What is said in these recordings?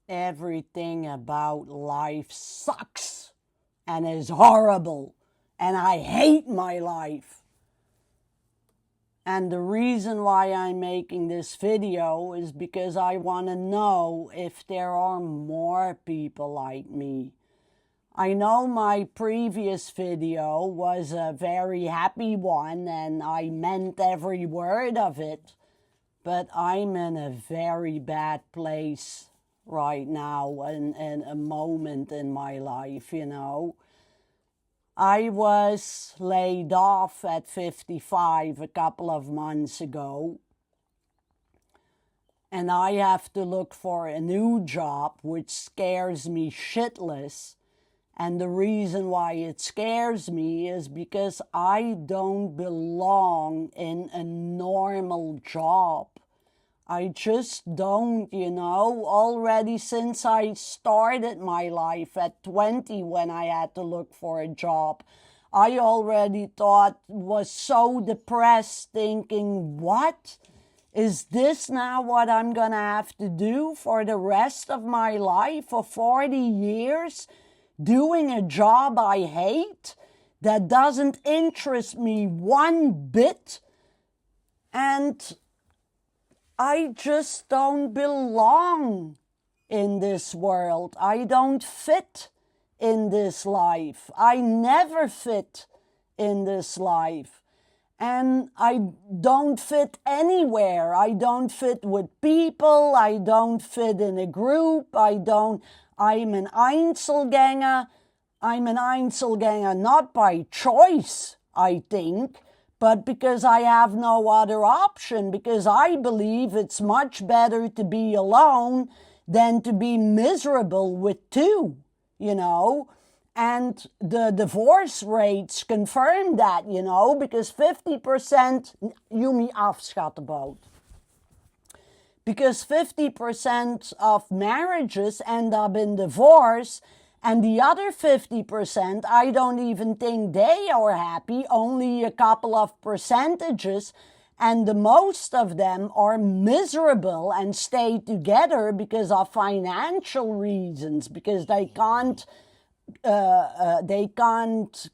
Everything about life sucks and is horrible, and I hate my life. And the reason why I'm making this video is because I want to know if there are more people like me. I know my previous video was a very happy one and I meant every word of it, but I'm in a very bad place right now and a moment in my life, you know. I was laid off at 55 a couple of months ago, and I have to look for a new job, which scares me shitless. And the reason why it scares me is because I don't belong in a normal job. I just don't, you know. Already since I started my life at 20 when I had to look for a job, I already was so depressed, thinking, what? Is this now what I'm gonna have to do for the rest of my life, for 40 years? Doing a job I hate, that doesn't interest me one bit, and I just don't belong in this world. I don't fit in this life. I never fit in this life. And I don't fit anywhere. I don't fit with people. I don't fit in a group. I'm an Einzelgänger. I'm an Einzelgänger not by choice, I think, but because I have no other option, because I believe it's much better to be alone than to be miserable with two, you know. And the divorce rates confirm that, you know, because 50%, you me afschattenboot. Because 50% of marriages end up in divorce, and the other 50%, I don't even think they are happy, only a couple of percentages, and the most of them are miserable and stay together because of financial reasons, because they can't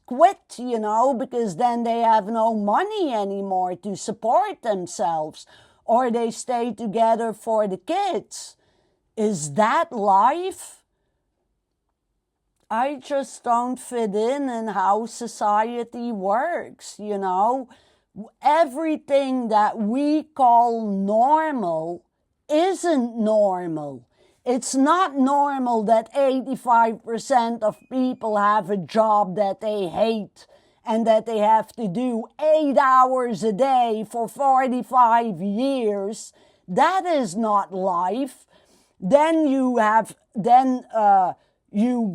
quit, you know, because then they have no money anymore to support themselves, or they stay together for the kids. Is that life? I just don't fit in how society works, you know. Everything that we call normal isn't normal. It's not normal that 85% of people have a job that they hate and that they have to do 8 hours a day for 45 years. That is not life. Then you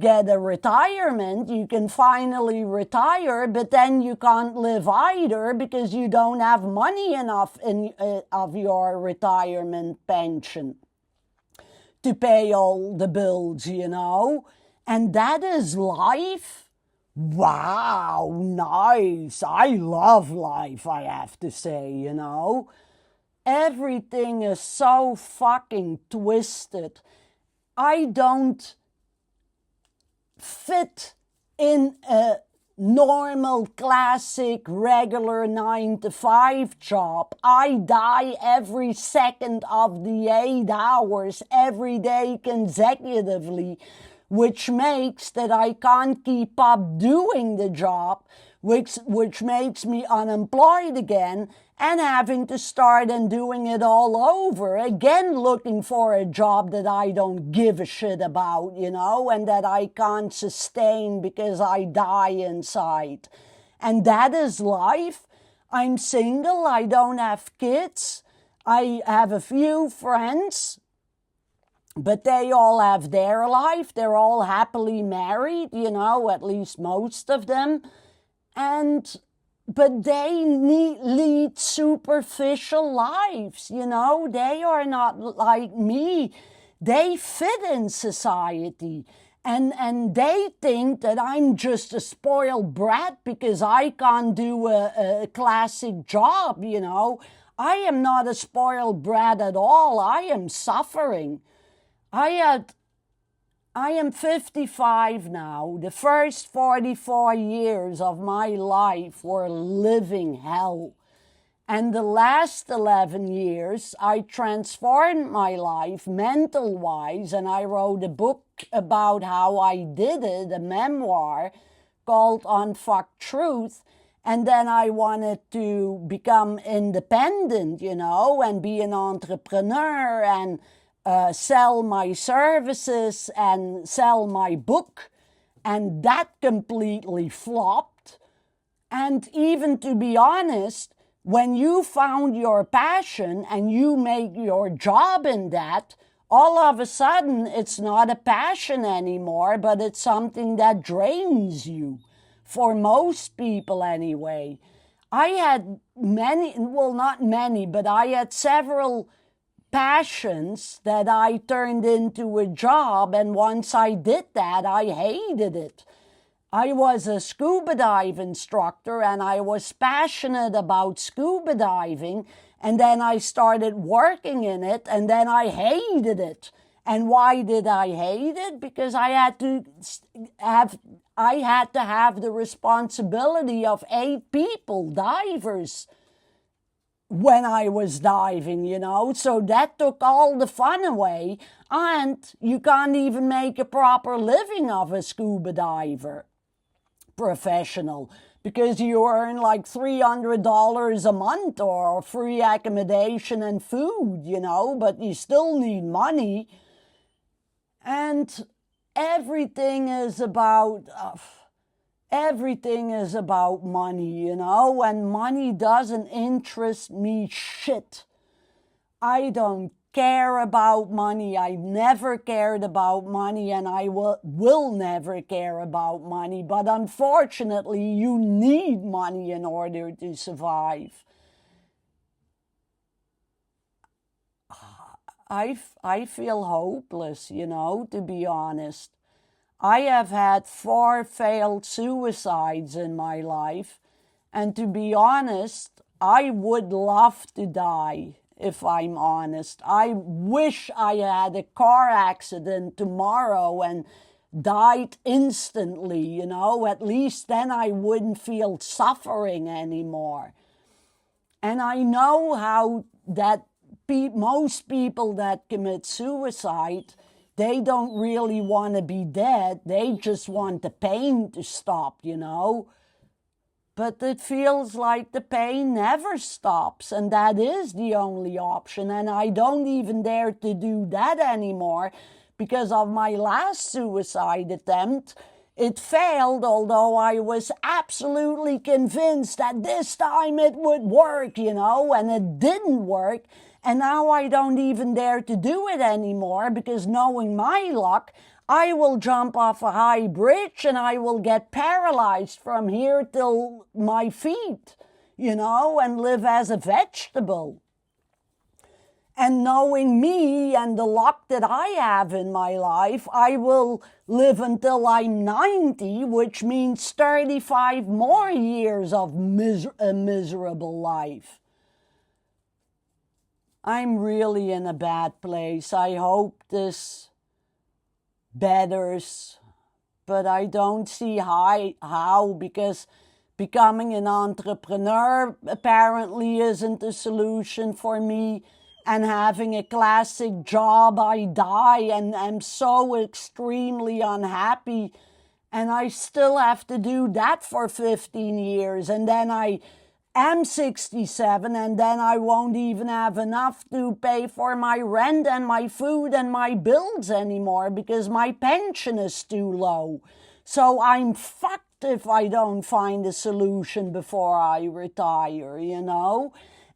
get a retirement. You can finally retire, but then you can't live either because you don't have money enough of your retirement pension to pay all the bills, you know. And that is life. Wow, nice. I love life, I have to say, you know. Everything is so fucking twisted. I don't fit in a normal, classic, regular 9-to-5 job. I die every second of the 8 hours, every day consecutively, which makes that I can't keep up doing the job, which makes me unemployed again and having to start and doing it all over again, looking for a job that I don't give a shit about, you know, and that I can't sustain because I die inside. And that is life. I'm single. I don't have kids. I have a few friends, but they all have their life. They're all happily married, you know, at least most of them. But they lead superficial lives, you know. They are not like me. They fit in society. And they think that I'm just a spoiled brat because I can't do a classic job, you know. I am not a spoiled brat at all. I am suffering. I had I am 55 now. The first 44 years of my life were living hell. And the last 11 years, I transformed my life mental-wise, and I wrote a book about how I did it, a memoir called Unfucked Truth. And then I wanted to become independent, and be an entrepreneur and sell my services and sell my book. And that completely flopped. And even to be honest, when you found your passion and you make your job in that, all of a sudden it's not a passion anymore, but it's something that drains you. For most people anyway. I had not many, but I had several passions that I turned into a job, and once I did that, I hated it. I was a scuba dive instructor, and I was passionate about scuba diving, and then I started working in it, and then I hated it. And why did I hate it? Because I had to have the responsibility of 8 people, divers, when I was diving, So that took all the fun away, and you can't even make a proper living of a scuba diver professional, because you earn like $300 a month or free accommodation and food, but you still need money. And everything is about money, and money doesn't interest me shit. I don't care about money. I've never cared about money, and I will never care about money. But unfortunately, you need money in order to survive. I feel hopeless, to be honest. I have had 4 failed suicides in my life, and to be honest, I would love to die, if I'm honest. I wish I had a car accident tomorrow and died instantly, at least then I wouldn't feel suffering anymore. And I know how that most people that commit suicide, they don't really want to be dead. They just want the pain to stop, But it feels like the pain never stops, and that is the only option. And I don't even dare to do that anymore because of my last suicide attempt. It failed, although I was absolutely convinced that this time it would work, and it didn't work. And now I don't even dare to do it anymore because knowing my luck, I will jump off a high bridge and I will get paralyzed from here till my feet, and live as a vegetable. And knowing me and the luck that I have in my life, I will live until I'm 90, which means 35 more years of a miserable life. I'm really in a bad place. I hope this betters, but I don't see how, because becoming an entrepreneur apparently isn't a solution for me, and having a classic job, I die and I'm so extremely unhappy, and I still have to do that for 15 years, and then I am 67, and then I won't even have enough to pay for my rent and my food and my bills anymore because my pension is too low. So I'm fucked if I don't find a solution before I retire,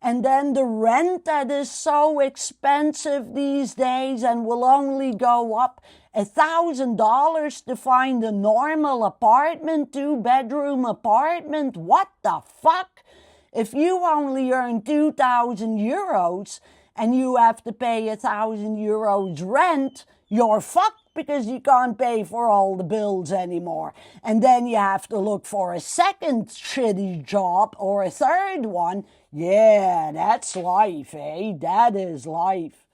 And then the rent that is so expensive these days and will only go up $1,000 to find a normal apartment, 2-bedroom apartment. What the fuck? If you only earn 2,000 euros and you have to pay 1,000 euros rent, you're fucked because you can't pay for all the bills anymore. And then you have to look for a second shitty job or a third one. Yeah, that's life, eh? That is life.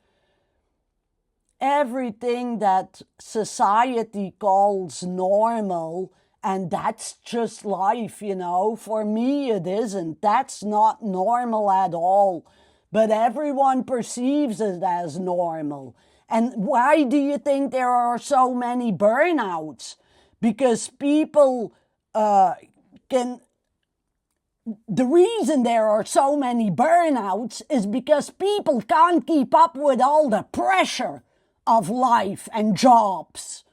everything that society calls normal, and that's just life, you know. For me, it isn't. That's not normal at all. But everyone perceives it as normal. And why do you think there are so many burnouts? Because people can... The reason there are so many burnouts is because people can't keep up with all the pressure of life and jobs.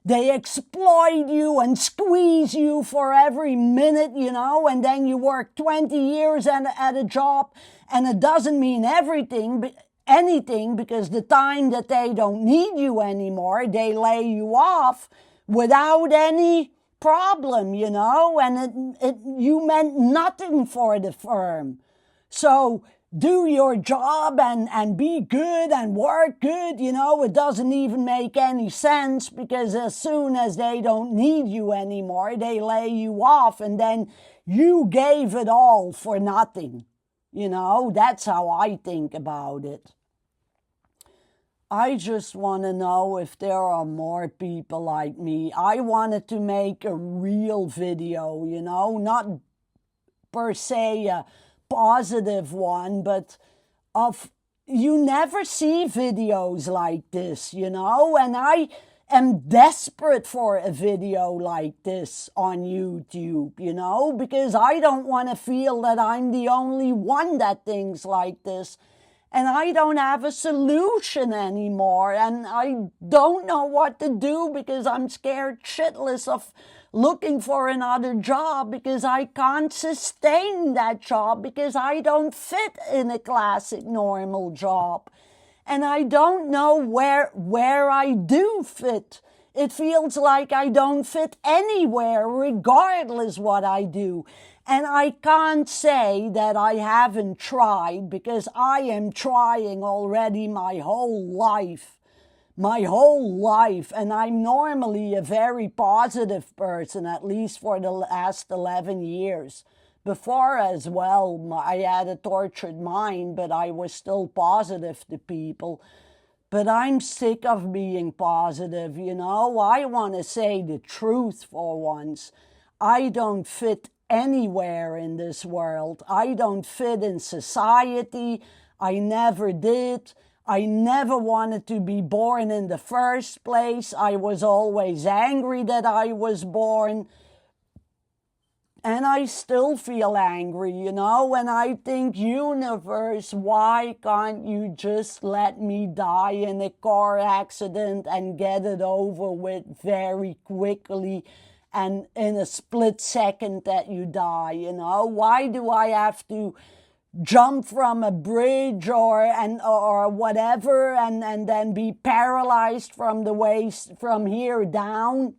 They exploit you and squeeze you for every minute, you know, and then you work 20 years at a job, and it doesn't mean anything, because the time that they don't need you anymore, they lay you off without any problem, you know, and you meant nothing for the firm. So do your job and be good and work good, you know. It doesn't even make any sense, because as soon as they don't need you anymore, they lay you off, and then you gave it all for nothing. You know, that's how I think about it. I just want to know if there are more people like me. I wanted to make a real video, you know, not per se a positive one, but you never see videos like this, you know, and I am desperate for a video like this on YouTube, you know, because I don't want to feel that I'm the only one that thinks like this. And I don't have a solution anymore, and I don't know what to do, because I'm scared shitless of looking for another job, because I can't sustain that job, because I don't fit in a classic normal job. And I don't know where I do fit. It feels like I don't fit anywhere, regardless what I do. And I can't say that I haven't tried, because I am trying already my whole life. And I'm normally a very positive person, at least for the last 11 years. Before as well, I had a tortured mind, but I was still positive to people. But I'm sick of being positive, you know. I want to say the truth for once. I don't fit anywhere in this world. I don't fit in society. I never did. I never wanted to be born in the first place. I was always angry that I was born. And I still feel angry, you know, and I think, universe, why can't you just let me die in a car accident and get it over with very quickly, and in a split second that you die, you know? Why do I have to jump from a bridge or whatever, and then be paralyzed from the waist, from here down,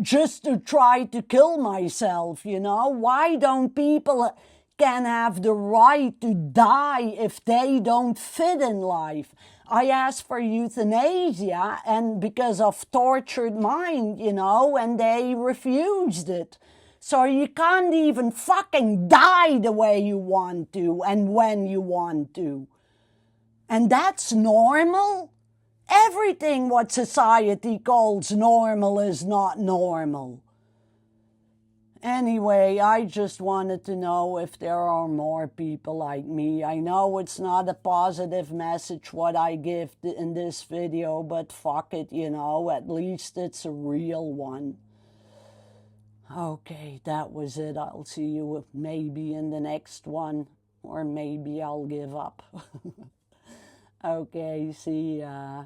just to try to kill myself, you know? Why don't people can have the right to die if they don't fit in life? I asked for euthanasia, and because of tortured mind, you know, and they refused it. So you can't even fucking die the way you want to and when you want to. And that's normal? Everything what society calls normal is not normal. Anyway, I just wanted to know if there are more people like me. I know it's not a positive message what I give in this video, but fuck it, you know, at least it's a real one. Okay, that was it. I'll see you maybe in the next one, or maybe I'll give up. Okay, see ya.